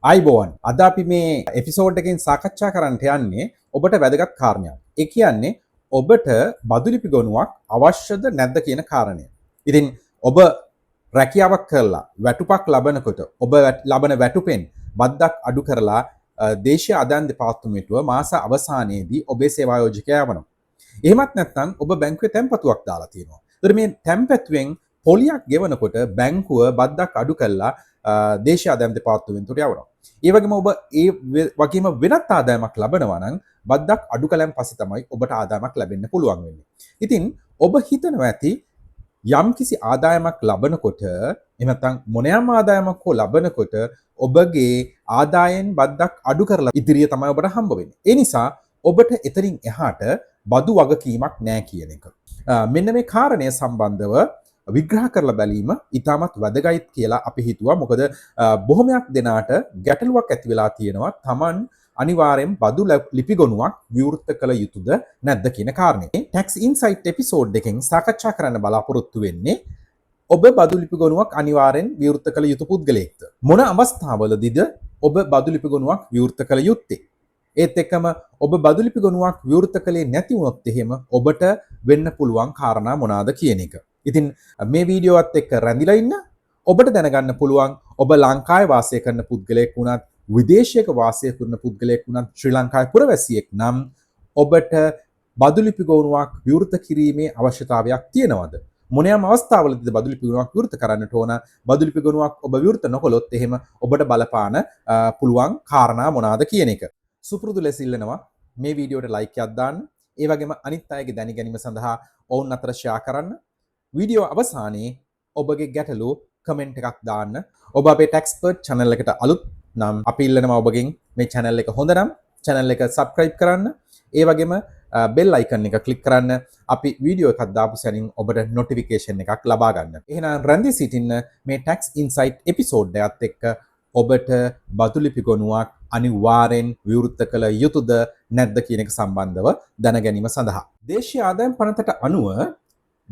අයිබෝවන් අද අපි මේ එපිසෝඩ් එකකින් සාකච්ඡා කරන්නට යන්නේ ඔබට වැදගත් කාරණයක්. ඒ කියන්නේ ඔබට බදු ලිපි ගොනුවක් අවශ්‍යද නැද්ද කියන කාරණය. ඉතින් ඔබ රැකියාවක් කරලා වැටුපක් ලබනකොට ඔබ ලබන වැටුපෙන් බද්දක් අඩු කරලා දේශීය ආදායම් දෙපාර්තමේන්තුව මාස අවසානයේදී ඔබේ සේවා යෝජකයා යවනවා. එහෙමත් නැත්නම් ඔබ බැංකුවේ තැන්පතුවක් දාලා තියෙනවා. ඒතර මේ තැන්පතුවෙන් පොලියක් ගෙවනකොට බැංකුව බද්දක් අඩු කරලා දේශීය ආදායම් දෙපාර්තමේන්තුවට යවනවා. ඒ වගේම ඔබ ඒ වගේම වෙනත් ආදායමක් ලබනවා නම් බද්දක් අඩු කලන් පස්සේ තමයි ඔබට ආදායමක් ලැබෙන්න පුළුවන් වෙන්නේ. ඉතින් ඔබ හිතනවා ඇති යම්කිසි ආදායමක් ලබනකොට එහෙම නැත්නම් මොනෑම ආදායමක් හෝ ලබනකොට ඔබගේ ආදායෙන් බද්දක් අඩු කරලා ඉදිරිය තමයි ඔබට හම්බ වෙන්නේ. ඒ නිසා ඔබට එතනින් එහාට බදු වගකීමක් නැහැ කියන එක. මෙන්න මේ කාරණය සම්බන්ධව විග්‍රහ කරලා බැලීම ඉතාමත් වැදගත් කියලා අපි හිතුවා. මොකද බොහොමයක් දෙනාට ගැටලුවක් ඇති වෙලා තියෙනවා. Taman අනිවාර්යෙන් බදු ලිපි ගොනුවක් විවෘත කළ යුතුද නැද්ද කියන කාරණේ. Tax Insight එපිසෝඩ් එකෙන් සාකච්ඡා කරන්න බලාපොරොත්තු වෙන්නේ ඔබ බදු ලිපි ගොනුවක් අනිවාර්යෙන් විවෘත කළ යුතු පුද්ගලයෙක්ද? මොන අවස්ථාවලදීද ඔබ බදු ලිපි ගොනුවක් විවෘත කළ යුත්තේ? ඒත් එක්කම ඔබ බදු ලිපි ගොනුවක් විවෘත කළේ නැති වුණොත් එහෙම ඔබට වෙන්න පුළුවන් කාරණා මොනවාද කියන එක. ඉතින් මේ වීඩියෝවත් එක්ක රැඳිලා ඉන්න ඔබට දැනගන්න පුළුවන් ඔබ ලංකාවේ වාසය කරන පුද්ගලයෙක් වුණත් විදේශයක වාසය කරන පුද්ගලයෙක් වුණත් ශ්‍රී ලංකාවේ පුරවැසියෙක් නම් ඔබට බදු ලිපි ගොනුවක් විවෘත කිරීමේ අවශ්‍යතාවයක් තියෙනවද? මොනෑම අවස්ථාවලදීද බදු ලිපි ගොනුවක් විවෘත කරන්නට ඕන? බදු ලිපි ගොනුවක් ඔබ විවෘත නොකළොත් එහෙම ඔබට බලපාන පුළුවන් කාරණා මොනවාද කියන එක. සුපුරුදු ලෙස ඉල්ලනවා මේ වීඩියෝට ලයික් එකක් දාන්න. ඒ වගේම අනිත් අයගේ දැන ගැනීම සඳහා ඔවුන් අතර ෂෙයා කරන්න. වීඩියෝ අවසානයේ ඔබගේ ගැටලු කමෙන්ට් එකක් දාන්න. ඔබ අපේ ටැක්ස්පර්ට් channel එකට අලුත් නම් අපි ඉල්ලනවා ඔබගෙන් මේ channel එක හොඳ නම් channel එක subscribe කරන්න. ඒ වගේම bell icon එක click කරන්න. අපි වීඩියෝ එකක් දාපු සැනින් ඔබට notification එකක් ලබා ගන්න. එහෙනම් රැඳී සිටින්න මේ Tax Insight episode එකත් එක්ක ඔබට බදු ලිපි ගොනුවක් අනිවාර්යෙන් විවෘත කළ යුතුද නැද්ද කියන එක සම්බන්ධව දැන ගැනීම සඳහා. දේශීය ආදායම් පනතට අනුව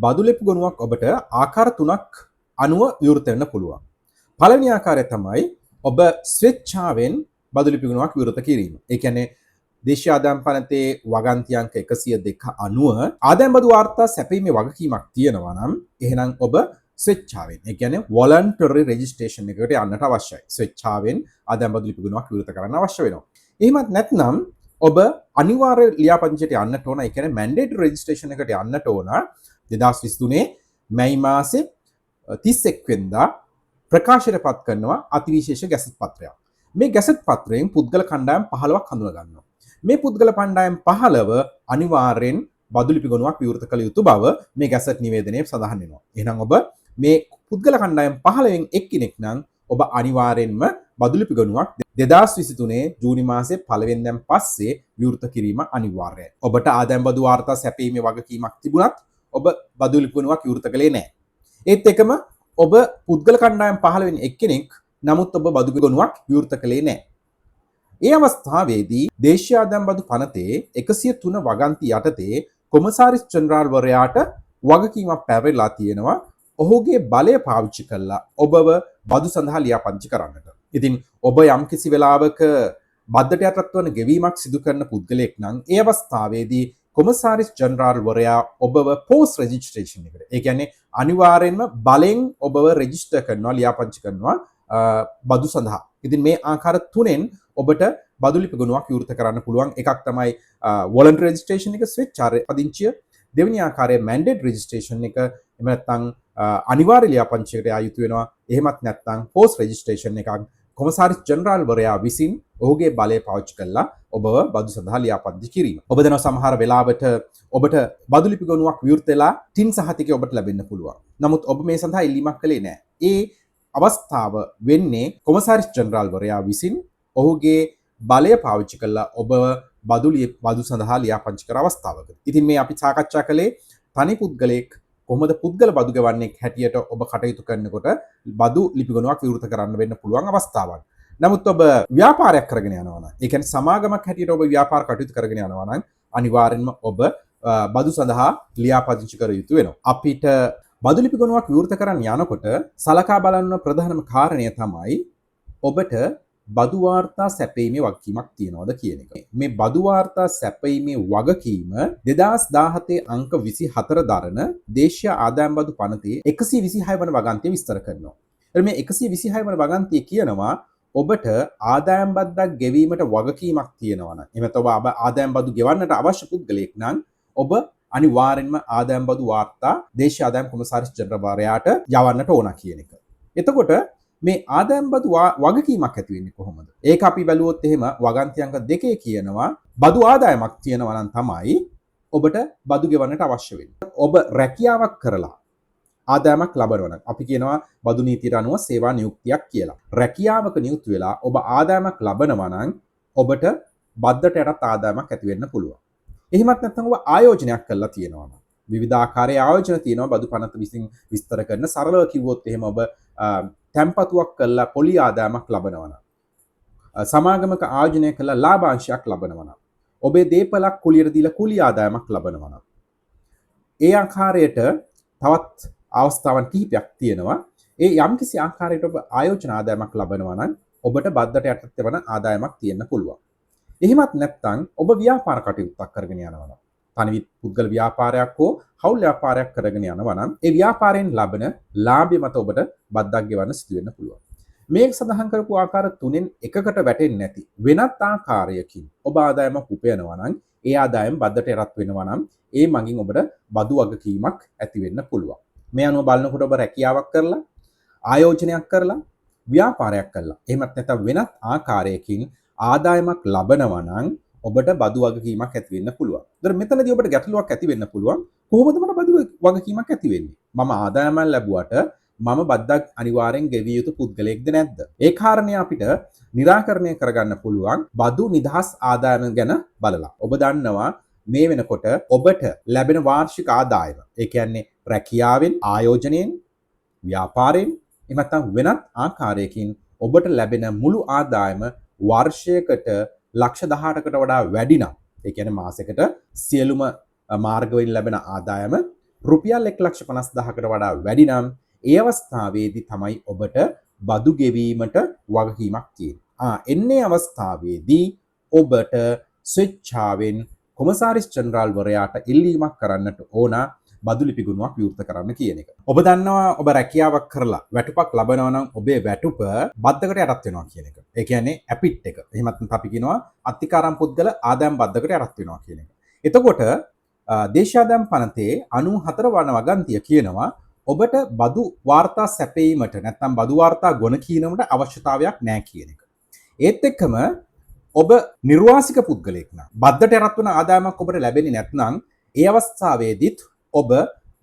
බදු ලිපි ගොනුවක් ඔබට ආකාර තුනක් අනුව විවෘත වෙන්න පුළුවන්. පළවෙනි ආකාරය තමයි ඔබ ස්වේච්ඡාවෙන් බදු ලිපි ගොනුවක් විවෘත කිරීම. ඒ කියන්නේ දේශීය ආදායම් පනතේ වගන්ති අංක 102 අනුව ආදායම් බදු වාර්තා සැපීමේ වගකීමක් තියෙනවා නම් එහෙනම් ඔබ ස්වේච්ඡාවෙන් ඒ කියන්නේ voluntary registration එකකට යන්නට අවශ්‍යයි. ස්වේච්ඡාවෙන් ආදායම් බදු ලිපි ගොනුවක් විවෘත කරන්න අවශ්‍ය වෙනවා. එහෙමත් නැත්නම් ඔබ අනිවාර්ය ලියාපදිංචියට යන්නට ඕන. ඒ කියන්නේ mandatory registration එකට යන්නට ඕන. 2023 මැයි මාසේ 31 වෙනිදා ප්‍රකාශයට පත් කරනවා අතිවිශේෂ ගැසට් පත්‍රයක්. මේ ගැසට් පත්‍රයෙන් පුද්ගල කණ්ඩායම් 15ක් හඳුනා ගන්නවා. මේ පුද්ගල කණ්ඩායම් 15 අනිවාර්යෙන් බදු ලිපි ගොනුවක් විවෘත කළ යුතු බව මේ ගැසට් නිවේදනයේ සඳහන් වෙනවා. එහෙනම් ඔබ මේ පුද්ගල කණ්ඩායම් 15න් එක්කෙනෙක් නම් ඔබ අනිවාර්යෙන්ම බදු ලිපි ගොනුවක් 2023 ජූනි මාසේ 1 වෙනිදාන් පස්සේ විවෘත කිරීම අනිවාර්යයි. ඔබට ආදායම් බදු වාර්තා සැපීමේ වගකීමක් තිබුණත් ඔබ බදු ලිපි ගොනුවක් විවෘත කළේ නැහැ. ඒත් එකම ඔබ පුද්ගල කණ්ඩායම් 15 වෙනි එක්කෙනෙක් නමුත් ඔබ බදු ගොනුවක් විවෘත කළේ නැහැ. ඒ අවස්ථාවේදී දේශීය ආදායම් බදු පනතේ 103 වගන්ති යටතේ කොමසාරිස් ජෙනරාල් වරයාට වගකීමක් පැවරලා තියෙනවා. ඔහුගේ බලය පාවිච්චි කරලා ඔබව බදු සඳහා ලියාපදිංචි කරන්නට. ඉතින් ඔබ යම් කිසි වෙලාවක බද්දට යටත් වන ගෙවීමක් සිදු කරන පුද්ගලයෙක් නම් ඒ අවස්ථාවේදී කොමසාරිස් ජෙනරාල් වරයා ඔබව පෝස්ට් රෙජිස්ට්‍රේෂන් එකට. ඒ කියන්නේ අනිවාර්යෙන්ම බලෙන් ඔබව රෙජිස්ටර් කරනවා ලියාපදිංචි කරනවා බදු සඳහා. ඉතින් මේ ආකාර තුනෙන් ඔබට බදු ලිපි ගොනුවක් විවෘත කරන්න පුළුවන්. එකක් තමයි voluntary registration එක ස්වේච්ඡා පදිංචිය. දෙවෙනි ආකාරය mandate registration එක. එහෙම නැත්නම් අනිවාර්ය ලියාපදිංචියකට ආ යුතු වෙනවා. එහෙමත් නැත්නම් post registration එකක් කොමසාරිස් ජෙනරාල් වරයා විසින් ඔහුගේ බලය පාවිච්චි කරලා ඔබව බදු සඳහා ලියාපදිංචි කිරීම. ඔබ දන්නවා සමහර වෙලාවට ඔබට බදු ලිපි ගොනුවක් විවෘත වෙලා ටින් සහතිකය ඔබට ලැබෙන්න පුළුවන්. නමුත් ඔබ මේ සඳහා ඉල්ලීමක් කළේ නැහැ. ඒ අවස්ථාව වෙන්නේ කොමසාරිස් ජෙනරාල් වරයා විසින් ඔහුගේ බලය පාවිච්චි කරලා ඔබ බදු සඳහා ලියාපදිංචි කර අවස්ථාවක. ඉතින් මේ අපි සාකච්ඡා කළේ තනි පුද්ගලයෙක් කොහොමද පුද්ගල බදු ගෙවන්නේ හැටියට ඔබ කටයුතු කරනකොට බදු ලිපි ගොනුවක් විවෘත කරන්න වෙන්න පුළුවන් අවස්ථාවක්. නමුත් ඔබ ව්‍යාපාරයක් කරගෙන යනවා නම්, ඒ කියන්නේ සමාගමක් හැටියට ඔබ ව්‍යාපාර කටයුතු කරගෙන යනවා නම් අනිවාර්යෙන්ම ඔබ බදු සඳහා ලියාපදිංචි කර යුතු වෙනවා. අපිට බදු ලිපි ගොනුවක් විවෘත කරන්න යනකොට සලකා බලන්න ප්‍රධානම කාරණය තමයි ඔබට බදු වාර්තා සැපීමේ වගකීමක් තියනවාද කියන එක. මේ බදු වාර්තා සැපීමේ වගකීම 2017 අංක 24 දරන දේශීය ආදායම් බදු පනතේ 126 වන වගන්තිය විස්තර කරනවා. එතකොට මේ 126 වන වගන්තිය කියනවා ඔබට ආදායම් බද්දක් ගෙවීමට වගකීමක් තියෙනවා නම් එහෙම නැත්නම් ඔබ ආදායම් බදු ගෙවන්නට අවශ්‍ය පුද්ගලයෙක් නම් ඔබ අනිවාර්යෙන්ම ආදායම් බදු වාර්තා දේශීය ආදායම් කොමසාරිස් ජනරාලයාට යවන්නට ඕන කියන එක. එතකොට මේ ආදායම් බදු වගකීමක් ඇති වෙන්නේ කොහොමද? ඒක අපි බැලුවොත් එහෙම වගන්ති අංක 2 කියනවා බදු ආදායමක් තියෙනවා නම් තමයි ඔබට බදු ගෙවන්නට අවශ්‍ය වෙන්නේ. ඔබ රැකියාවක් කරලා ආදායමක් ලබනවා නම් අපි කියනවා බදු නීතියට අනුව සේවා නියුක්තියක් කියලා. රැකියාවක නියුත් වෙලා ඔබ ආදායමක් ලබනවා නම් ඔබට බද්දට යටත් ආදායමක් ඇති වෙන්න පුළුවන්. එහෙමත් නැත්නම් ඔබ ආයෝජනයක් කරලා තියෙනවා නම් විවිධාකාරයේ ආයෝජන තියෙනවා බදු පනත විසින් විස්තර කරන සරලව කිව්වොත් එහෙම ඔබ තැන්පතුවක් කරලා පොලි ආදායමක් ලබනවා නම් සමාගමක ආයෝජනය කරලා ලාභාංශයක් ලබනවා නම් ඔබේ දේපලක් කුලියට දීලා කුලි ආදායමක් ලබනවා නම් ඒ ආකාරයට තවත් අවස්ථාවන් කිහිපයක් තියෙනවා. ඒ යම්කිසි ආකාරයකට ඔබ ආයෝජන ආදායමක් ලබනවා නම් ඔබට බද්දට යටත් වෙන ආදායමක් තියෙන්න පුළුවන්. එහෙමත් නැත්නම් ඔබ ව්‍යාපාර කටයුත්තක් කරගෙන යනවා නම් තනි පුද්ගල ව්‍යාපාරයක් හෝ හවුල් ව්‍යාපාරයක් කරගෙන යනවා නම් ඒ ව්‍යාපාරයෙන් ලබන ලාභය මත ඔබට බද්දක් ගෙවන්න සිදු වෙන්න පුළුවන්. මේක සඳහන් කරපු ආකාර තුනෙන් එකකට වැටෙන්නේ නැති වෙනත් ආකාරයකින් ඔබ ආදායමක් උපයනවා නම් ඒ ආදායම බද්දට යටත් වෙනවා නම් ඒ මගින් ඔබට බදු වගකීමක් ඇති වෙන්න පුළුවන්. මේ අනුව බලනකොට ඔබ රැකියාවක් කරලා ආයෝජනයක් කරලා ව්‍යාපාරයක් කරලා එහෙමත් නැත්නම් වෙනත් ආකාරයකින් ආදායමක් ලබනවා නම් ඔබට බදු වගකීමක් ඇති වෙන්න පුළුවන්. ඒතර මෙතනදී ඔබට ගැටලුවක් ඇති වෙන්න පුළුවන්. කොහොමද මට බදු වගකීමක් ඇති වෙන්නේ? මම ආදායමක් ලැබුවට මම බද්දක් අනිවාර්යෙන් ගෙවිය යුතු පුද්ගලයෙක්ද නැද්ද? ඒ කාරණේ අපිට निराකරණය කරගන්න පුළුවන් බදු නිදහස් ආදායම ගැන බලලා. ඔබ දන්නවා මේ වෙනකොට ඔබට ලැබෙන වාර්ෂික ආදායම ඒ කියන්නේ රැකියාවෙන් ආයෝජනයෙන් ව්‍යාපාරයෙන් එහෙම නැත්නම් වෙනත් ආකාරයකින් ඔබට ලැබෙන මුළු ආදායම වර්ෂයකට ලක්ෂ 18කට වඩා වැඩි නම් ඒ කියන්නේ මාසෙකට සියලුම මාර්ග වලින් ලැබෙන ආදායම රුපියල් 1,50,000කට වඩා වැඩි නම් ඒ අවස්ථාවේදී තමයි ඔබට බදු ගෙවීමට වගකීමක් තියෙන්නේ. එන්නේ අවස්ථාවේදී ඔබට ස්වේච්ඡාවෙන් කොමසාරිස් ජෙනරාල් වරයාට ඉල්ලීමක් කරන්නට ඕන බදු ලිපි ගුණාවක් විවෘත කරන්න කියන එක. ඔබ දන්නවා ඔබ රැකියාවක් කරලා වැටුපක් ලබනවා නම් ඔබේ වැටුප බද්දකට යටත් වෙනවා කියන එක. ඒ කියන්නේ ඇපිට් එක. එහෙමත් නැත්නම් අපි කියනවා අත්තිකාරම් පුද්ගල ආදායම් බද්දකට යටත් වෙනවා කියන එක. එතකොට දේශීය ආදායම් පනතේ 94 වන වගන්තිය කියනවා ඔබට බදු වාර්තා සැපයීමට නැත්නම් බදු වාර්තා ගොන කීනකට අවශ්‍යතාවයක් නැහැ කියන එක. ඒත් එක්කම ඔබ නිර්වාසික පුද්ගලයෙක් නම් බද්දට යටත් වන ආදායමක් ඔබට ලැබෙන්නේ නැත්නම් ඒ අවස්ථාවේදීත් ඔබ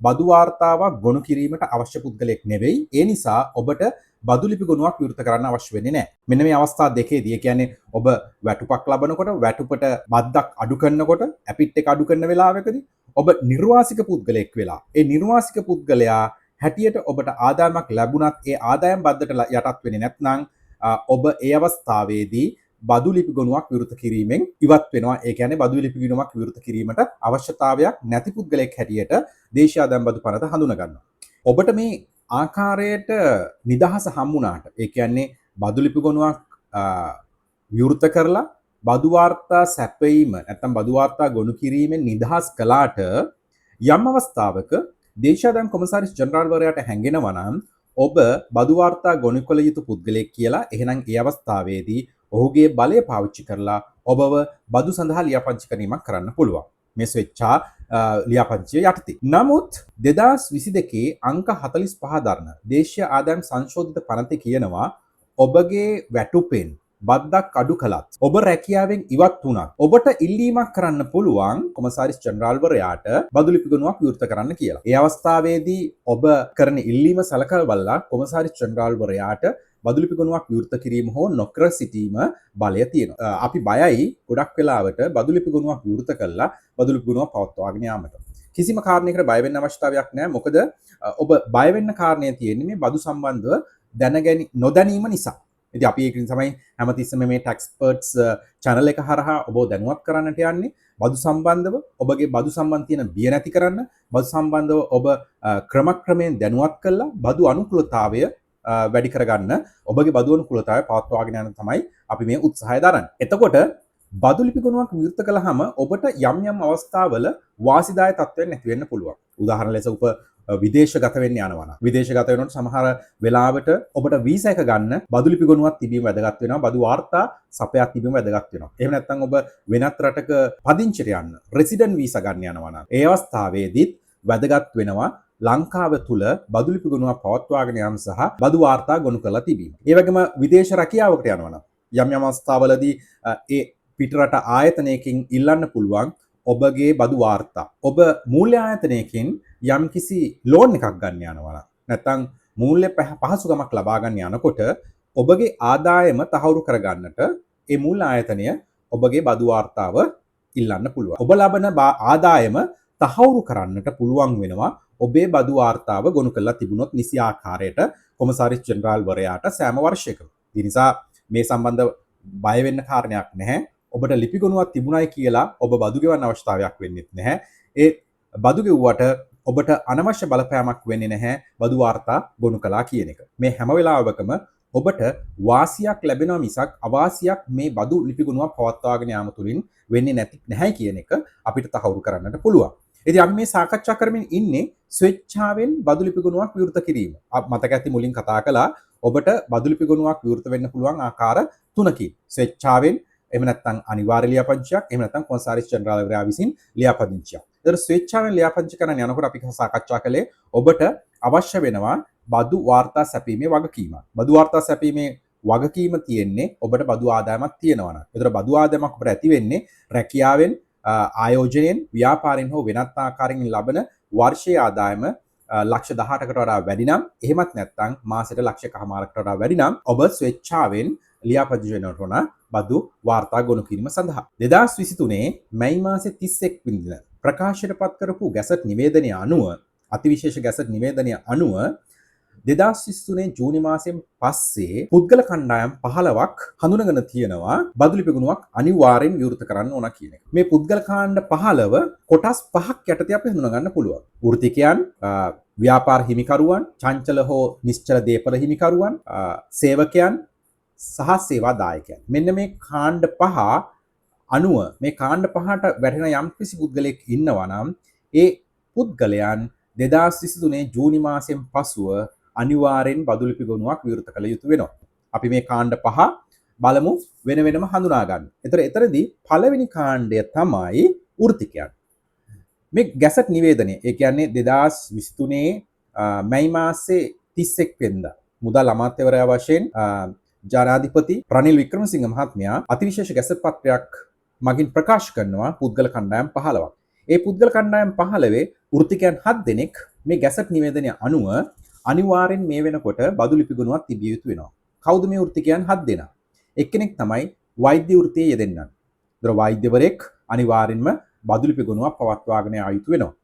බදු වාර්තාවක් ගොනු කිරීමට අවශ්‍ය පුද්ගලයෙක් නෙවෙයි. ඒ නිසා ඔබට බදු ලිපි ගොනුවක් විවෘත කරන්න අවශ්‍ය වෙන්නේ නැහැ. මෙන්න මේ අවස්ථා දෙකේදී ඒ කියන්නේ ඔබ වැටුපක් ලබනකොට වැටුපට බද්දක් අඩු කරනකොට ඇපිට් එක අඩු කරන වෙලාවකදී ඔබ නිර්වාසික පුද්ගලයෙක් වෙලා ඒ නිර්වාසික පුද්ගලයා හැටියට ඔබට ආදායමක් ලැබුණත් ඒ ආදායම් බද්දට යටත් වෙන්නේ නැත්නම් ඔබ ඒ අවස්ථාවේදී බදු ලිපි ගොනුවක් විවෘත කිරීමෙන් ඉවත් වෙනවා. ඒ කියන්නේ බදු ලිපි ගොනුවක් විවෘත කිරීමට අවශ්‍යතාවයක් නැති පුද්ගලයෙක් හැටියට දේශීය ආදායම් බදු පනත හඳුනා ගන්නවා. ඔබට මේ ආකාරයට නිදහස හම්බුණාට ඒ කියන්නේ බදු ලිපි ගොනුවක් විවෘත කරලා බදු වාර්තා සැපයීම නැත්නම් බදු වාර්තා ගොනු කිරීමෙන් නිදහස් කළාට යම් අවස්ථාවක දේශීය ආදායම් කොමසාරිස් ජෙනරාල් වරයාට හැඟෙනවා නම් ඔබ බදු වාර්තා ගොනු කළ යුතු පුද්ගලයෙක් කියලා එහෙනම් ඒ අවස්ථාවේදී ඔහුගේ බලය පාවිච්චි කරලා ඔබව බදු සඳහා ලියාපදිංචි කිරීමක් කරන්න පුළුවන්. මේ ස්වේච්ඡා ලියාපදිංචිය යටතේ. නමුත් 2022 අංක 45 දරන දේශීය ආදායම් සංශෝධිත පනතේ කියනවා ඔබගේ වැටුපෙන් බද්දක් අඩු කළත් ඔබ රැකියාවෙන් ඉවත් වුණත් ඔබට ඉල්ලීමක් කරන්න පුළුවන් කොමසාරිස් ජෙනරාල් වරයාට බදු ලිපි ගොනුවක් විවෘත කරන්න කියලා. ඒ අවස්ථාවේදී ඔබ කරන ඉල්ලීම සලකලා බලලා කොමසාරිස් ජෙනරාල් වරයාට බදු ලිපි ගොනුවක් විවෘත කිරීම හෝ නොකර සිටීම බලය තියෙනවා. අපි බයයි ගොඩක් වෙලාවට බදු ලිපි ගොනුවක් විවෘත කළා බදු ලිපි ගොනුව පවත්වාගෙන යාමට. කිසිම කාරණයකට බය වෙන්න අවශ්‍යතාවයක් නැහැ. මොකද ඔබ බය වෙන්න කාරණේ තියෙන්නේ මේ බදු සම්බන්ධව නොදැනීම නිසා. ඉතින් අපි ඒකින් තමයි හැමතිස්සෙම මේ ටැක්ස් එක්ස්පර්ට්ස් channel එක හරහා ඔබව දැනුවත් කරන්නට යන්නේ බදු සම්බන්ධව ඔබගේ බදු සම්බන්ධ තියෙන බිය නැති කරන්න බදු සම්බන්ධව ඔබ ක්‍රමක්‍රමයෙන් දැනුවත් කළා බදු අනුකූලතාවය වැඩි කරගන්න ඔබගේ බදු අනුකූලතාවය පවත්වාගෙන යන තමයි අපි මේ උත්සාහය දරන්නේ. එතකොට බදු ලිපි ගුණාවක් විවෘත කළාම ඔබට යම් යම් අවස්ථාවල වාසිදායක තත්ත්වයක් නැති වෙන්න පුළුවන්. උදාහරණ ලෙස විදේශගත වෙන්න යනවා නම් විදේශගත වෙනකොට සමහර වෙලාවට ඔබට වීසා එක ගන්න බදු ලිපි ගුණාවක් තිබීම වැදගත් වෙනවා. බදු වාර්තා සපයක් තිබීම වැදගත් වෙනවා. එහෙම නැත්නම් ඔබ වෙනත් රටක පදිංචිට යන්න රෙසිඩන්ට් වීසා ගන්න යනවා නම් ඒ අවස්ථාවේදීත් වැදගත් වෙනවා ලංකාව තුළ බදු ලිපි ගුණාවක් පවත්වාගෙන යාම සහ බදු වාර්තා ගොනු කරලා තිබීම. ඒ වගේම විදේශ රැකියාවකට යනවා නම් යම් අවස්ථාවලදී ඒ පිටරට ආයතනයකින් ඉල්ලන්න පුළුවන් ඔබගේ බදු වාර්තා. ඔබ මූල්‍ය ආයතනයකින් යම්කිසි ලෝන් එකක් ගන්න යනවා නම් නැත්නම් මූල්‍ය පහසුකමක් ලබා ගන්න යනකොට ඔබගේ ආදායම තහවුරු කරගන්නට ඒ මූල්‍ය ආයතනය ඔබගේ බදු වාර්තාව ඉල්ලන්න පුළුවන්. ඔබ ලබන ආදායම තහවුරු කරන්නට පුළුවන් වෙනවා ඔබේ බදු වාර්තාව ගොනු කරලා තිබුණොත් නිසි ආකාරයට කොමසාරිස් ජෙනරාල් වරයාට සෑම වර්ෂයකම. ඒ නිසා මේ සම්බන්ධ බය වෙන්න කාරණයක් නැහැ. ඔබට ලිපි ගොනුවක් තිබුණයි කියලා ඔබ බදු ගෙවන්න අවස්ථාවක් වෙන්නේ නැහැ. ඒ බදු ගෙවුවට ඔබට අනවශ්‍ය බලපෑමක් වෙන්නේ නැහැ බදු වාර්තා ගොනු කළා කියන එක. මේ හැම වෙලාවකම ඔබට වාසියක් ලැබෙනවා මිසක් අවාසියක් මේ බදු ලිපි ගොනුවක් පවත්වාගෙන යාම තුලින් වෙන්නේ නැහැ කියන එක අපිට තහවුරු කරන්නට පුළුවන්. ඉතින් අපි මේ සාකච්ඡා කරමින් ඉන්නේ ස්වේච්ඡාවෙන් බදු ලිපි ගොනුවක් විවෘත කිරීම. මතක ඇති මුලින් කතා කළා ඔබට බදු ලිපි ගොනුවක් විවෘත වෙන්න පුළුවන් ආකාර තුනකින්. ස්වේච්ඡාවෙන්, එහෙම නැත්නම් අනිවාර්ය ලියාපදිංචියක්, එහෙම නැත්නම් කොන්සාරිස් ජෙනරාල් වරයා විසින් ලියාපදිංචියක්. ඒතර ස්වේච්ඡාවෙන් ලියාපදිංචි කරන්න යනකොට අපි සාකච්ඡා කළේ ඔබට අවශ්‍ය වෙනවා බදු වාර්තා සැපීමේ වගකීම. බදු වාර්තා සැපීමේ වගකීම තියෙන්නේ ඔබට බදු ආදායමක් තියෙනවා නම්. ඒතර බදු ආදායමක් ඔබට ඇති වෙන්නේ රැකියාවෙන්, ආයෝජනයෙන්, ව්‍යාපාරයෙන් හෝ වෙනත් ආකාරයෙන් ලබන වර්ෂීය ආදායම ලක්ෂ 18කට වඩා වැඩි නම්, එහෙමත් නැත්නම් මාසෙට ලක්ෂ 1.5කට වඩා වැඩි නම් ඔබ ස්වේච්ඡාවෙන් ලියාපදිංචි වෙනට ඕන බදු වාර්තා ගොනු කිරීම සඳහා. 2023 මැයි මාසේ 31 වෙනිදා ප්‍රකාශයට පත් කරපු ගැසට් නිවේදනය අනුව, අතිවිශේෂ ගැසට් නිවේදනය අනුව 2023 ජූනි මාසයෙන් පස්සේ පුද්ගල කණ්ඩායම් 15ක් හඳුනගෙන තියෙනවා බදු ලිපි ගුණාවක් අනිවාර්යෙන් විවෘත කරන්න ඕන කියන එක. මේ පුද්ගල කාණ්ඩ 15 කොටස් 5ක් යටතේ අපි හඳුනා ගන්න පුළුවන්. වෘත්තිකයන්, ව්‍යාපාර හිමිකරුවන්, චංචල හෝ නිශ්චල දේපල හිමිකරුවන්, සේවකයන් සහ සේවා දායකයන්. මෙන්න මේ කාණ්ඩ 5 අනුව මේ කාණ්ඩ 5ට වැටෙන යම්කිසි පුද්ගලයෙක් ඉන්නවා නම් ඒ පුද්ගලයන් 2023 ජූනි මාසයෙන් පසුව අනිවාර්යෙන් බදු ලිපි ගොනුවක් විවෘත කළ යුතු වෙනවා. අපි මේ කාණ්ඩ 5 බලමු වෙන වෙනම හඳුනා ගන්න. එතරදී පළවෙනි කාණ්ඩය තමයි වෘත්තිකයන්. මේ ගැසට් නිවේදනය, ඒ කියන්නේ 2023 මැයි මාසේ 31 වෙනිදා මුදල් අමාත්‍යවරයා වශයෙන් ජනාධිපති රනිල් වික්‍රමසිංහ මහත්මයා අතිවිශේෂ ගැසට් පත්‍රයක් මගින් ප්‍රකාශ කරනවා පුද්ගල කණ්ඩායම් 15ක්. ඒ පුද්ගල කණ්ඩායම් 15 වෘත්තිකයන් 7 දෙනෙක් මේ ගැසට් නිවේදනය අනුව අනිවාර්යෙන් මේ වෙනකොට බදු ලිපි ගුණාවක් තිබිය යුතු වෙනවා. කවුද මේ වෘත්තිකයන් 7 දෙනා? එක්කෙනෙක් තමයි වෛද්‍ය වෘත්තියේ යෙදෙන්නන්. ඒතර වෛද්‍යවරයෙක් අනිවාර්යෙන්ම බදු ලිපි ගුණාවක් පවත්වාගෙන යා යුතු වෙනවා.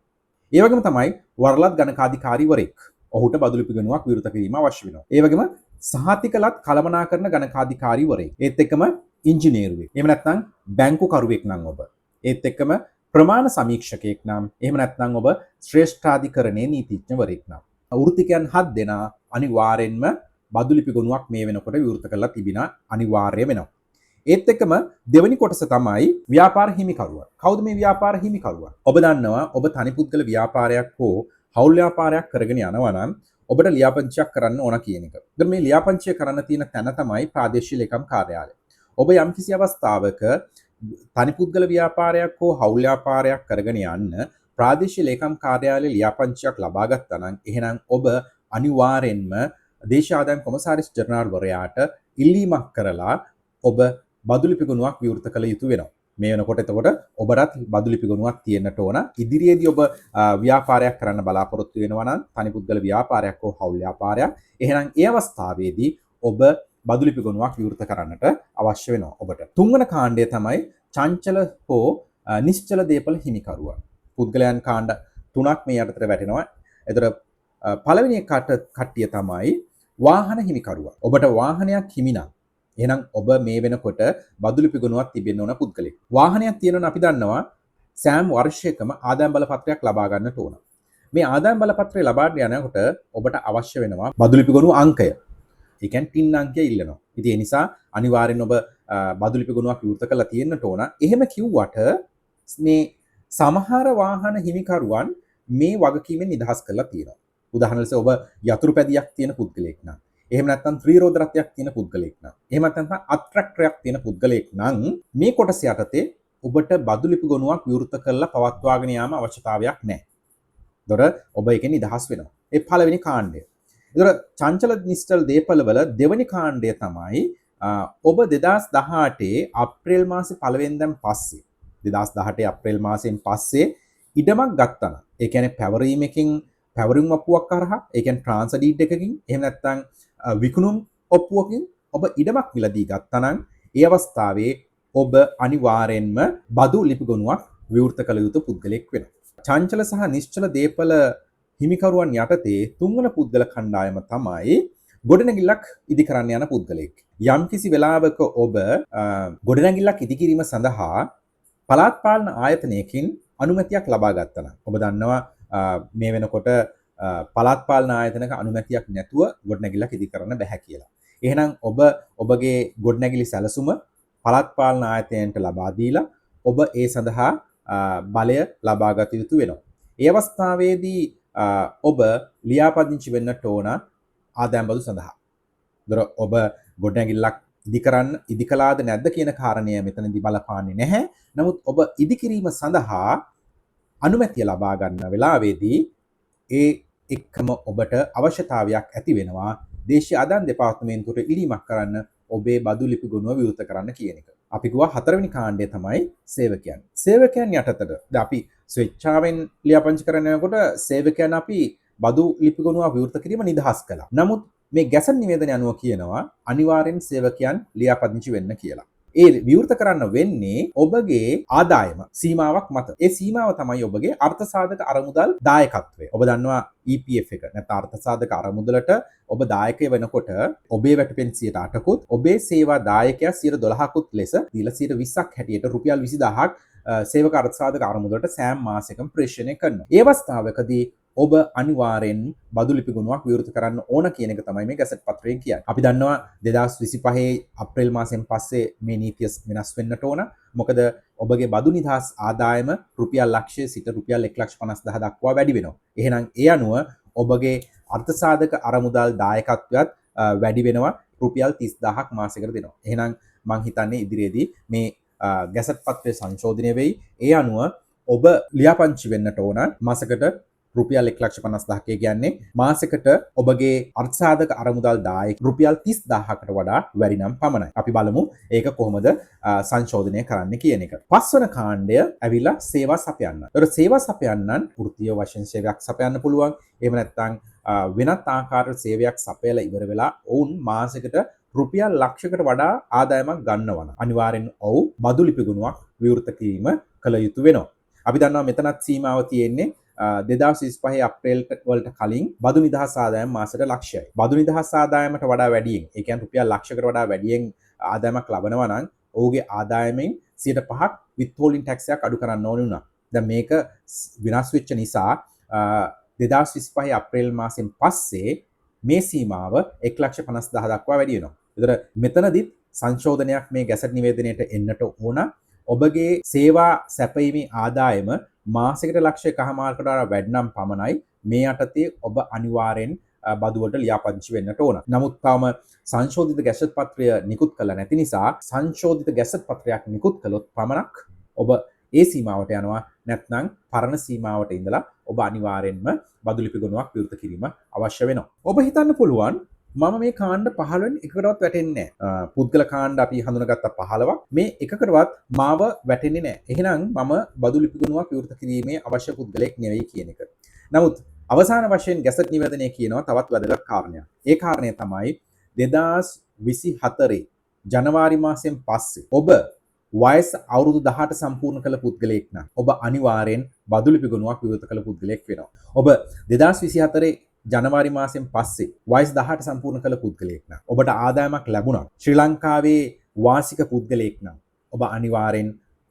ඒ වගේම තමයි වරලත් ගණකාධිකාරීවරයෙක්. ඔහුට බදු ලිපි ගුණාවක් විවෘත කිරීම අවශ්‍ය වෙනවා. ඒ වගේම සහතිකලත් කළමනාකරන ගණකාධිකාරීවරයෙක්. ඒත් එක්කම ඉංජිනේරුවෙක්. එහෙම නැත්නම් බැංකු කරුවෙක් නම් ඔබ. ඒත් එක්කම ප්‍රමාණ සමීක්ෂකයෙක් නම්, එහෙම නැත්නම් ඔබ ශ්‍රේෂ්ඨාධිකරණයේ නීතිඥවරයෙක් නම්. වෘත්තිකයන් 7 දෙනා අනිවාර්යෙන්ම බදු ලිපි ගොනුවක් මේ වෙනකොට විවෘත කරලා තිබින අනිවාර්ය වෙනවා. ඒත් එක්කම දෙවෙනි කොටස තමයි ව්‍යාපාර හිමිකරුවන්. කවුද මේ ව්‍යාපාර හිමිකරුවන්? ඔබ දන්නවා ඔබ තනි පුද්ගල ව්‍යාපාරයක් හෝ හවුල් ව්‍යාපාරයක් කරගෙන යනවා නම් ඔබට ලියාපදිංචියක් කරන්න ඕන කියන එක. දැන් මේ ලියාපදිංචිය කරන්න තියෙන තැන තමයි ප්‍රාදේශීය ලේකම් කාර්යාලය. ඔබ යම්කිසි අවස්ථාවක තනි පුද්ගල ව්‍යාපාරයක් හෝ හවුල් ව්‍යාපාරයක් කරගෙන යන්න ප්‍රාදේශීය ලේකම් කාර්යාලයේ ලියාපදිංචියක් ලබා ගත්තා නම් එහෙනම් ඔබ අනිවාර්යෙන්ම දේශීය ආදායම් කොමසාරිස් ජෙනරාල් වරයාට ඉල්ලීමක් කරලා ඔබ බදු ලිපි ගොනුවක් විවෘත කළ යුතු වෙනවා. මේ වෙනකොට එතකොට ඔබට බදු ලිපි ගොනුවක් තියෙන්නට ඕන. ඉදිරියේදී ඔබ ව්‍යාපාරයක් කරන්න බලාපොරොත්තු වෙනවා නම් තනි පුද්ගල ව්‍යාපාරයක් හෝ හවුල් ව්යාපාරයක්, එහෙනම් ඒ අවස්ථාවේදී ඔබ බදු ලිපි ගොනුවක් විවෘත කරන්නට අවශ්‍ය වෙනවා ඔබට. තුන්වන කාණ්ඩය තමයි චංචල හෝ නිශ්චල දේපල හිමිකරුවන්. පුද්ගලයන් කාණ්ඩ 3ක් මේ යටතට වැටෙනවා. ඒතර පළවෙනි කට්ටිය තමයි වාහන හිමිකරුවන්. ඔබට වාහනයක් හිමි නම් එහෙනම් ඔබ මේ වෙනකොට බදු ලිපි ගොනුවක් තිබෙන්න ඕන පුද්ගලෙක්. වාහනයක් තියෙනවා අපි දන්නවා සෑම වර්ෂයකම ආදායම් බලපත්‍රයක් ලබා ගන්නට ඕන. මේ ආදායම් බලපත්‍රය ලබා යනකොට ඔබට අවශ්‍ය වෙනවා බදු ලිපි ගොනුව අංකය. ඒ කියන්නේ ටින් අංකය ඉල්ලනවා. ඉතින් ඒ නිසා අනිවාර්යෙන් ඔබ බදු ලිපි ගුණාවක් විවෘත කරලා තියෙන්නට ඕන. එහෙම කිව්වට මේ සමහර වාහන හිමිකරුවන් මේ වගකීමෙන් නිදහස් කරලා තියෙනවා. උදාහරණ ලෙස ඔබ යතුරු පැදියක් තියෙන පුද්ගලයෙක් නම්, එහෙම නැත්නම් ත්‍රිරෝද රථයක් තියෙන පුද්ගලයෙක් නම්, එහෙම නැත්නම් අත්‍රැක්ටරයක් තියෙන පුද්ගලයෙක් නම් මේ කොටස යටතේ ඔබට බදු ලිපි ගොනුවක් විවෘත කරලා පවත්වාගෙන යාම අවශ්‍යතාවයක් නැහැ. ඒතර ඔබ ඒකෙන් නිදහස් වෙනවා. ඒ පළවෙනි කාණ්ඩය. ඒතර චංචල නිශ්චල දේපළවල දෙවෙනි කාණ්ඩය තමයි ඔබ 2018 අප්‍රේල් මාසේ පළවෙනිදන් පස්සේ 2018 අප්‍රේල් මාසයෙන් පස්සේ ඉඩමක් ගත්තා නම්, ඒ කියන්නේ පැවරීමකින් පැවරීම් ඔප්පුවක් කරහා, ඒ කියන්නේ ට්‍රාන්ස්ෆර් ඩීඩ් එකකින්, එහෙම නැත්නම් විකුණුම් ඔප්පුවකින් ඔබ ඉඩමක් මිලදී ගත්තා නම් ඒ අවස්ථාවේ ඔබ අනිවාර්යෙන්ම බදු ලිපි ගොනුවක් විවෘත කළ යුතු පුද්ගලයෙක් වෙනවා. චංචල සහ නිශ්චල දේපල හිමිකරුවන් යටතේ තුන්වන පුද්ගල කණ්ඩායම තමයි ගොඩනැගිල්ලක් ඉදි කරන්න යන පුද්ගලයෙක්. යම්කිසි වෙලාවක ඔබ ගොඩනැගිල්ලක් ඉදි කිරීම සඳහා පළාත් පාලන ආයතනයකින් අනුමැතියක් ලබා ගත්තා නම්, ඔබ දන්නවා මේ වෙනකොට පළාත් පාලන ආයතනක අනුමැතියක් නැතුව ගොඩනැගිල්ලක් ඉදි කරන්න බැහැ කියලා. එහෙනම් ඔබ ඔබගේ ගොඩනැගිලි සැලසුම පළාත් පාලන ආයතනයට ලබා දීලා ඔබ ඒ සඳහා බලය ලබා ගත යුතු වෙනවා. ඒ අවස්ථාවේදී ඔබ ලියාපදිංචි වෙන්නට ඕන ආදායම් බදු සඳහා. දර ඔබ ගොඩනැගිල්ලක් ඉදි කළාද නැද්ද කියන කාරණය මෙතනදී බලපාන්නේ නැහැ. නමුත් ඔබ ඉදි කිරීම සඳහා අනුමැතිය ලබා ගන්න වෙලාවේදී ඒ එක්කම ඔබට අවශ්‍යතාවයක් ඇති වෙනවා දේශීය ආදායම් දෙපාර්තමේන්තුවට ඉල්ලීමක් කරන්න ඔබේ බදු ලිපි ගුණුව විවෘත කරන්න කියන එක. අපි කිව්වා හතරවෙනි කාණ්ඩය තමයි සේවකයන්. සේවකයන් යටතට අපි ස්වේච්ඡාවෙන් ලියාපදිංචි කරනකොට සේවකයන් අපි බදු ලිපි ගුණුව විවෘත කිරීම නිදහස් කළා. නමුත් මේ ගැසට් නිවේදනය අනුව කියනවා අනිවාර්යෙන් සේවකයන් ලියාපදිංචි වෙන්න කියලා. ඒ විවෘත කරන්න වෙන්නේ ඔබගේ ආදායම සීමාවක් මත. ඒ සීමාව තමයි ඔබගේ අර්ථසාධක අරමුදල් දායකත්වය. ඔබ දන්නවා EPF එක නැත්නම් අර්ථසාධක අරමුදලට ඔබ දායකය වෙනකොට ඔබේ වැටුපෙන් 8%කුත් ඔබේ සේවා දායකයා 12%කුත් ලෙස දීලා 20%ක් හැටියට රුපියල් 20000ක් සේවක අර්ථසාධක අරමුදලට සෑම මාසෙකම ප්‍රේෂණය කරනවා. ඒ අවස්ථාවකදී ඔබ අනිවාර්යෙන් බදු ලිපි ගුණාවක් විවෘත කරන්න ඕන කියන එක තමයි මේ ගැසට් පත්‍රයෙන් කියන්නේ. අපි දන්නවා 2025 අප්‍රේල් මාසයෙන් පස්සේ මේ නීතිය වෙනස් වෙන්නට ඕන. මොකද ඔබගේ බදු නිදහස් ආදායම රුපියල් ලක්ෂය සිට රුපියල් 1,50,000 දක්වා වැඩි වෙනවා. එහෙනම් ඒ අනුව ඔබගේ අර්ථසාධක අරමුදල් දායකත්වයත් වැඩි වෙනවා රුපියල් 30,000ක් මාසෙකට දෙනවා. එහෙනම් මං හිතන්නේ ඉදිරියේදී මේ ගැසට් පත්‍රය සංශෝධනය වෙයි. ඒ අනුව ඔබ ලියාපදිංචි වෙන්නට ඕන මාසකට රුපියල් 1,50,000ක් කියන්නේ මාසෙකට ඔබගේ අර්ථසාධක අරමුදල් දායක රුපියල් 30,000කට වඩා වැඩි නම් පමණයි. අපි බලමු ඒක කොහොමද සංශෝධනය කරන්න කියන එක. පස්වන කාණ්ඩය ඇවිල්ලා සේවා සපයන්න. ඒතර සේවා සපයන්නන් වෘත්තීය වශයෙන් සේවයක් සපයන්න පුළුවන්. එහෙම නැත්නම් වෙනත් ආකාර සේවයක් සපයලා ඉවර වෙලා ඔවුන් මාසෙකට රුපියල් ලක්ෂයකට වඩා ආදායමක් ගන්නවා. අනිවාර්යෙන් ඔව් බදු ලිපි ගුණාවක් විවෘත කිරීම කළ යුතු වෙනවා. අපි දන්නවා මෙතනත් සීමාව තියෙන්නේ 2025 අප්‍රේල් වලට කලින් බදු නිදහස් ආදායම මාසෙට ලක්ෂයයි. බදු නිදහස් ආදායමට වඩා වැඩියෙන්, ඒ කියන්නේ රුපියල් ලක්ෂයකට වඩා වැඩියෙන් ආදායමක් ලබනවා නම් ඔහුගේ ආදායමෙන් 5% withholding tax එකක් අඩු කරන්න ඕනේ වුණා. දැන් මේක විනාශ වෙච්ච නිසා 2025 අප්‍රේල් මාසෙන් පස්සේ මේ සීමාව 1,50,000 දක්වා වැඩි වෙනවා. ඒතර මෙතනදිත් සංශෝධනයක් මේ ගැසට් නිවේදනයට එන්නට ඕන. ඔබගේ සේවා සැපයීමේ ආදායම මාසෙකට ලක්ෂ 1.5කට වඩා වැඩි නම් පමණයි මේ යටතේ ඔබ අනිවාර්යෙන් බදුවලට ලියාපදිංචි වෙන්නට ඕන. නමුත් තාම සංශෝධිත ගැසට් පත්‍රය නිකුත් කළා නැති නිසා සංශෝධිත ගැසට් පත්‍රයක් නිකුත් කළොත් පමණක් ඔබ ඒ සීමාවට යනවා. නැත්නම් පරණ සීමාවට ඉඳලා ඔබ අනිවාර්යෙන්ම බදු ලිපි ගුණාවක් විවෘත කිරීම අවශ්‍ය වෙනවා. ඔබ හිතන්න පුළුවන් මම මේ කාණ්ඩ 15න් එකකටවත් වැටෙන්නේ නැහැ. පුද්ගල කාණ්ඩ අපි හඳුනාගත්ත 15ක් මේ එකකටවත් මාව වැටෙන්නේ නැහැ. එහෙනම් මම බදු ලිපි ගුණාවක් විවෘත කිරීමේ අවශ්‍ය පුද්ගලයෙක් නෙවෙයි කියන එක. නමුත් අවසාන වශයෙන් ගැසට් නිවේදනයේ කියනවා තවත් වැදගත් කාරණයක්. ඒ කාරණය තමයි 2024 ජනවාරි මාසයෙන් පස්සේ ඔබ වයස අවුරුදු 18 සම්පූර්ණ කළ පුද්ගලයෙක් නම් ඔබ අනිවාර්යෙන් බදු ලිපි ගුණාවක් විවෘත කළ පුද්ගලයෙක් වෙනවා. ඔබ 2024 ජනවාරි මාසයෙන් පස්සේ වයස 18 සම්පූර්ණ කළ පුද්ගලයෙක් නම් ඔබට ආදායමක් ලැබුණා. ශ්‍රී ලංකාවේ වාසික පුද්ගලයෙක් නම් ඔබ අනිවාර්යෙන්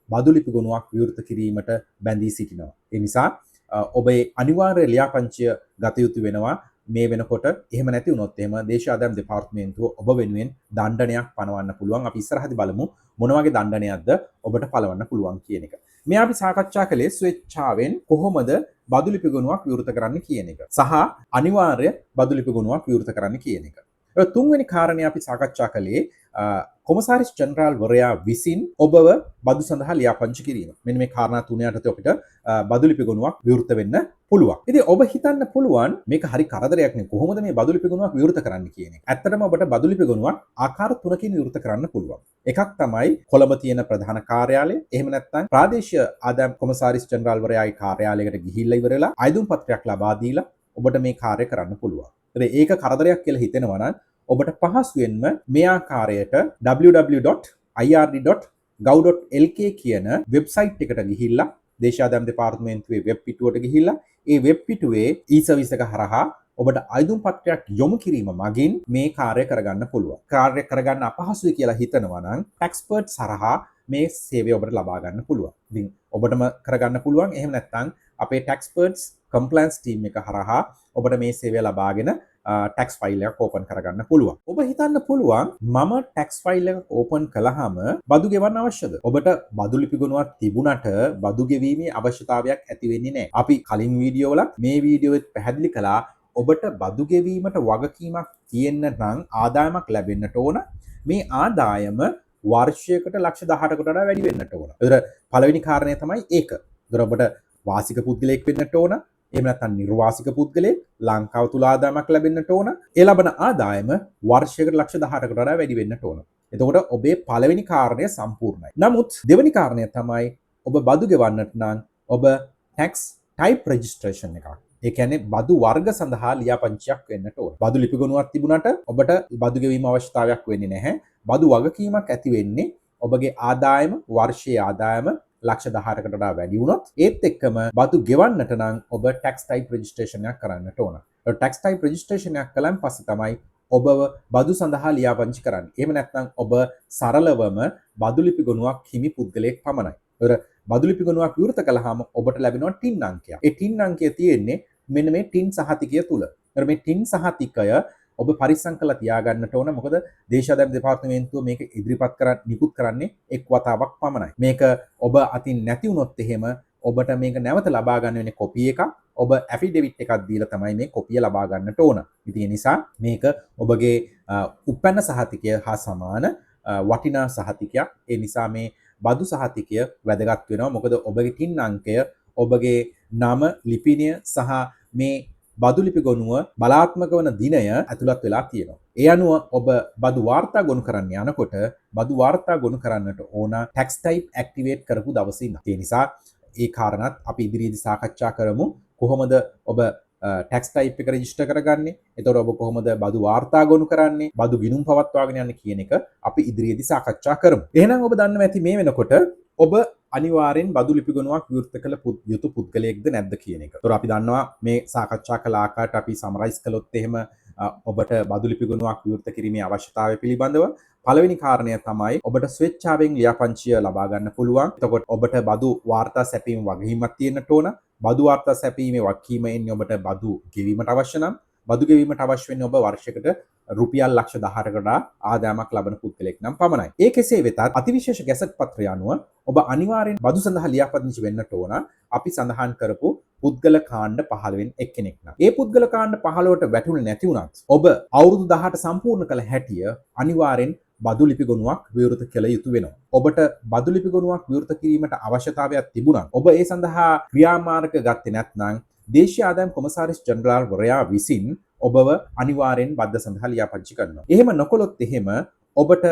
බදු ලිපි ගුණාවක් විවෘත කිරීමට බැඳී සිටිනවා. ඒ නිසා ඔබේ අනිවාර්ය ලියාපදිංචිය ගත යුතු වෙනවා මේ වෙනකොට එහෙම නැති වුණොත් එහෙම දේශීය ආදායම් දෙපාර්තමේන්තුව ඔබ වෙනුවෙන් දණ්ඩනයක් පනවන්න පුළුවන්. අපි ඉස්සරහදී බලමු මොන වගේ දණ්ඩනයක්ද ඔබට පලවන්න පුළුවන් කියන එක. මේ අපි සාකච්ඡා කළේ ස්වේච්ඡාවෙන් කොහොමද බදු ලිපි ගොනුවක් විවෘත කරන්න කියන එක. සහ අනිවාර්ය බදු ලිපි ගොනුවක් විවෘත කරන්න කියන එක. තුන්වෙනි කාරණේ අපි සාකච්ඡා කළේ කොමසාරිස් ජෙනරාල් වරයා විසින් ඔබව බදු සඳහා ලියාපදිංචි කිරීම. මෙන්න මේ කාරණා තුන යටතේ අපිට බදු ලිපි ගොනුවක් විවෘත වෙන්න පුළුවන්. ඉතින් ඔබ හිතන්න පුළුවන් මේක හරි කරදරයක් නේ. කොහොමද මේ බදු ලිපි ගොනුවක් විවෘත කරන්න කියන එක. ඇත්තටම ඔබට බදු ලිපි ගොනුවක් ආකාර තුනකින් විවෘත කරන්න පුළුවන්. එකක් තමයි කොළඹ තියෙන ප්‍රධාන කාර්යාලය. එහෙම නැත්නම් ප්‍රාදේශීය ආදායම් කොමසාරිස් ජෙනරාල් වරයාගේ කාර්යාලයකට ගිහිල්ලා ඉවරලා අයදුම් පත්‍රයක් ලබා දීලා ඔබට මේ කාර්යය කරන්න පුළුවන්. ඒක කරදරයක් කියලා හිතෙනවා නම් ඔබට පහසුවෙන්ම මේ ආකාරයට www.ird.gov.lk කියන වෙබ්සයිට් එකට ගිහිල්ලා දේශීය ආදායම් දෙපාර්තමේන්තුවේ වෙබ් පිටුවට ගිහිල්ලා ඒ වෙබ් පිටුවේ e-service එක හරහා ඔබට අයදුම් පත්‍රයක් යොමු කිරීම මගින් මේ කාර්යය කරගන්න පුළුවන්. කාර්යය කරගන්න අපහසුයි කියලා හිතනවා නම් ටැක්ස්පර්ට් හරහා මේ සේවය ඔබට ලබා ගන්න පුළුවන්. ඉතින් ඔබටම කරගන්න පුළුවන්. එහෙම නැත්නම් අපේ ටැක්ස්පර්ට්ස් කම්ප්ලයන්ස් ටීම් එක හරහා ඔබට මේ සේවය ලබාගෙන ටැක්ස් ෆයිල් එකක් ඕපන් කරගන්න පුළුවන්. ඔබ හිතන්න පුළුවන් මම ටැක්ස් ෆයිල් එක ඕපන් කළාම බදු ගෙවන්න අවශ්‍යද? ඔබට බදු ලිපි ගොනුවක් තිබුණට බදු ගෙවීමේ අවශ්‍යතාවයක් ඇති වෙන්නේ නැහැ. අපි කලින් වීඩියෝ වල මේ වීඩියෝෙත් පැහැදිලි කළා ඔබට බදු ගෙවීමට වගකීමක් තියෙන්න නම් ආදායමක් ලැබෙන්නට ඕන. මේ ආදායම වර්ෂයකට ලක්ෂ 18කට වඩා වැඩි වෙන්නට ඕන. ඒතර පළවෙනි කාරණය තමයි ඒක. ඒතර ඔබට වාසික පුද්ගලයෙක් වෙන්නට ඕන. එහෙම නැත්නම් නිර්වාසික පුද්ගලයෙක් ලංකාව තුල ආදායමක් ලැබෙන්නට ඕන. ඒ ලබන ආදායම වර්ෂයකට ලක්ෂ 18කට වඩා වැඩි වෙන්නට ඕන. එතකොට ඔබේ පළවෙනි කාරණය සම්පූර්ණයි. නමුත් දෙවෙනි කාරණය තමයි ඔබ බදු ගෙවන්නට නම් ඔබ tax type registration එකක්. ඒ කියන්නේ බදු වර්ග සඳහා ලියාපදිංචියක් වෙන්නට ඕන. බදු ලිපි ගොනුවක් තිබුණාට ඔබට බදු ගෙවීම අවශ්‍යතාවයක් වෙන්නේ නැහැ. බදු වගකීමක් ඇති වෙන්නේ ඔබගේ ආදායම වර්ෂයේ ආදායම ලක්ෂ 18කට වඩා වැඩි වුණොත් ඒත් එක්කම බදු ගෙවන්නට නම් ඔබ tax type registration එකක් කරන්නට ඕන. ඒ tax type registration එකක් කළාන් පස්සේ තමයි ඔබව බදු සඳහා ලියාපදිංචි කරන්නේ. එහෙම නැත්නම් ඔබ සරලවම බදු ලිපි ගොනුවක් හිමි පුද්ගලයෙක් පමණයි. ඒතර බදු ලිපි ගොනුවක් විවෘත කළාම ඔබට ලැබෙනවා ටින් අංකයක්. ඒ ටින් අංකය තියෙන්නේ මෙන්න මේ ටින් සහතිකය තුල. ඒතර මේ ටින් සහතිකය ඔබ පරිස්සම් කරලා තියාගන්නට ඕන. මොකද දේශීය ආදායම් දෙපාර්තමේන්තුව මේක ඉදිරිපත් නිකුත් කරන්නේ එක් වතාවක් පමණයි. මේක ඔබ අතින් නැති වුණොත් එහෙම ඔබට මේක නැවත ලබා ගන්න වෙන්නේ කොපි එකක්. ඔබ ඇෆිඩෙවිට් එකක් දීලා තමයි මේ කොපිය ලබා ගන්නට ඕන. ඉතින් ඒ නිසා මේක ඔබගේ උපැන්න සහතිකය හා සමාන වටිනා සහතිකයක්. ඒ නිසා මේ බදු සහතිකය වැදගත් වෙනවා. මොකද ඔබගේ ටින් අංකය, ඔබගේ නම, ලිපිනය සහ මේ බදු ලිපි ගොනුව බලාත්මක වන දිනය ඇතුළත් වෙලා තියෙනවා. ඒ අනුව ඔබ බදු වාර්තා ගොනු කරන්න යනකොට බදු වාර්තා ගොනු කරන්නට ඕන tax type activate කරපු දවසේ ඉඳන්. ඒ නිසා ඒ කාරණාත් අපි ඉදිරියේදී සාකච්ඡා කරමු. කොහොමද ඔබ tax type එක register කරගන්නේ? එතකොට ඔබ කොහොමද බදු වාර්තා ගොනු කරන්නේ? බදු ගිණුම් පවත්වාගෙන යන්නේ කියන එක අපි ඉදිරියේදී සාකච්ඡා කරමු. එහෙනම් ඔබ දන්නවා ඇති මේ වෙනකොට ඔබ අනිවාර්යෙන් බදු ලිපි ගොනුවක් විවෘත කළ යුතු පුද්ගලයෙක්ද නැද්ද කියන එක. ඒතොර අපි දන්නවා මේ සාකච්ඡා කළ ආකාරයට අපි සමරයිස් කළොත් එහෙම ඔබට බදු ලිපි ගොනුවක් විවෘත කිරීමේ අවශ්‍යතාවය පිළිබඳව පළවෙනි කාරණය තමයි ඔබට ස්වේච්ඡාවෙන් ලියාපදිංචිය ලබා ගන්න පුළුවන්. එතකොට ඔබට බදු වාර්තා සැපීම වගකීමක් තියෙන්නට ඕන. බදු වාර්තා සැපීමේ වගකීම එන්නේ ඔබට බදු ගෙවීමට අවශ්‍ය නම් බදු ගෙවීමට අවශ්‍ය වෙන්නේ ඔබ වර්ෂයකට රුපියල් ලක්ෂ 10කට ආදායමක් ලබන පුද්ගලෙක් නම් පමණයි. ඒ කෙසේ වෙතත් අතිවිශේෂ ගැසට් පත්‍රය අනුව ඔබ අනිවාර්යෙන් බදු සඳහා ලියාපදිංචි වෙන්නට ඕන. අපි සඳහන් කරපු පුද්ගල කාණ්ඩ 15න් එක්කෙනෙක් නම්. ඒ පුද්ගල කාණ්ඩ 15ට වැටුනේ නැති වුණත් ඔබ අවුරුදු 18 සම්පූර්ණ කළ හැටිය අනිවාර්යෙන් බදු ලිපි ගොනුවක් විවෘත කළ යුතු වෙනවා. ඔබට බදු ලිපි ගොනුවක් විවෘත කිරීමට අවශ්‍යතාවයක් තිබුණත් ඔබ ඒ සඳහා ක්‍රියාමාර්ග ගත්තේ නැත්නම් දේශීය ආදායම් කොමසාරිස් ජෙනරාල් වරයා විසින් ඔබව අනිවාර්යෙන් බද්ද සඳහා ලියාපදිංචි කරනවා. එහෙම නොකළොත් එහෙම ඔබට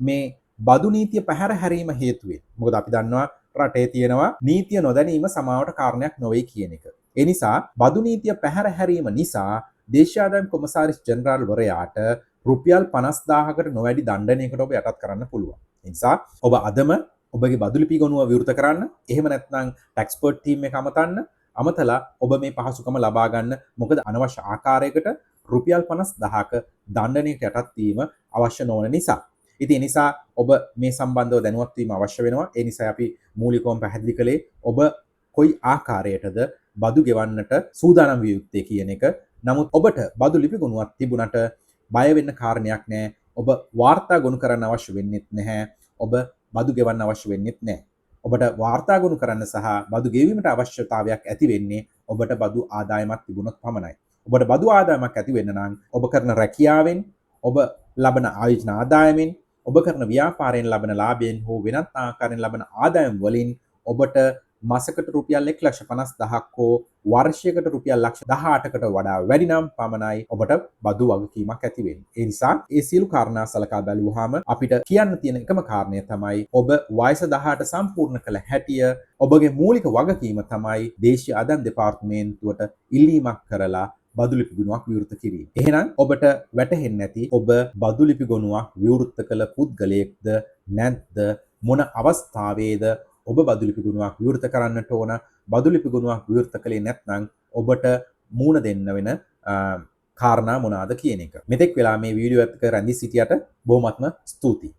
මේ බදු නීතිය පැහැර හැරීම හේතුවෙන්, මොකද අපි දන්නවා රටේ තියෙනවා නීතිය නොදැනීම සමාවට කාරණයක් නොවේ කියන එක. ඒ නිසා බදු නීතිය පැහැර හැරීම නිසා දේශීය ආදායම් කොමසාරිස් ජෙනරාල් වරයාට රුපියල් 50000කට නොවැඩි දණ්ඩනයකට ඔබ යටත් කරන්න පුළුවන්. ඒ නිසා ඔබ අදම ඔබගේ බදු ලිපි ගොනුව විවෘත කරන්න. එහෙම නැත්නම් ටැක්ස්පර්ට් ටීම් එක අමතලා ඔබ මේ පහසුකම ලබා ගන්න. මොකද අනවශ්‍ය ආකාරයකට රුපියල් 50000ක දණ්ඩනයකට යටත් වීම අවශ්‍ය නොවන නිසා. ඉතින් ඒ නිසා ඔබ මේ සම්බන්ධව දැනුවත් වීම අවශ්‍ය වෙනවා. ඒ නිසා අපි මූලිකවම පැහැදිලි කළේ ඔබ කොයි ආකාරයටද බදු ගෙවන්නට සූදානම් විය යුත්තේ කියන එක නමුත් ඔබට බදු ලිපි ගොනුවක් තිබුණට බය වෙන්න කාරණයක් නැහැ. ඔබ වාර්තා ගොනු කරන්න අවශ්‍ය වෙන්නේත් නැහැ. ඔබ බදු ගෙවන්න අවශ්‍ය වෙන්නේත් නැහැ. ඔබට වාර්තා ගොනු කරන්න සහ බදු ගෙවීමට අවශ්‍යතාවයක් ඇති වෙන්නේ ඔබට බදු ආදායමක් තිබුණොත් පමණයි. ඔබට බදු ආදායමක් ඇති වෙන්න නම් ඔබ කරන රැකියාවෙන්, ඔබ ලබන ආයෝජන ආදායමෙන්, ඔබ කරන ව්‍යාපාරයෙන් ලබන ලාභයෙන් හෝ වෙනත් ආකාරයෙන් ලබන ආදායම් වලින් ඔබට මාසකට රුපියල් 1,50,000ක් හෝ වර්ෂයකට රුපියල් 18,000කට වඩා වැඩි නම් පමණයි ඔබට බදු වගකීමක් ඇති වෙන්නේ. ඒ නිසා ඒ සියලු කාරණා සලකා බැලුවාම අපිට කියන්න තියෙන එකම කාරණය තමයි ඔබ වයස 18 සම්පූර්ණ කළ හැටිය ඔබගේ මූලික වගකීම තමයි දේශීය ආදායම් දෙපාර්තමේන්තුවට ඉල්ලීමක් කරලා බදු ලිපි ගොනුවක් විවෘත කිරීම. එහෙනම් ඔබට වැටහෙන්නේ නැති ඔබ බදු ලිපි ගොනුවක් විවෘත කළ පුද්ගලයෙක්ද නැත්ද, මොන අවස්ථාවේද ඔබ බදු ලිපි ගොනුවක් විවෘත කරන්නට ඕන, බදු ලිපි ගොනුවක් විවෘත කළේ නැත්නම් ඔබට මූණ දෙන්න වෙන කාරණා මොනවාද කියන එක. මෙතෙක් වෙලා මේ වීඩියෝ එක රැඳී සිටියට බොහොමත්ම ස්තුතියි.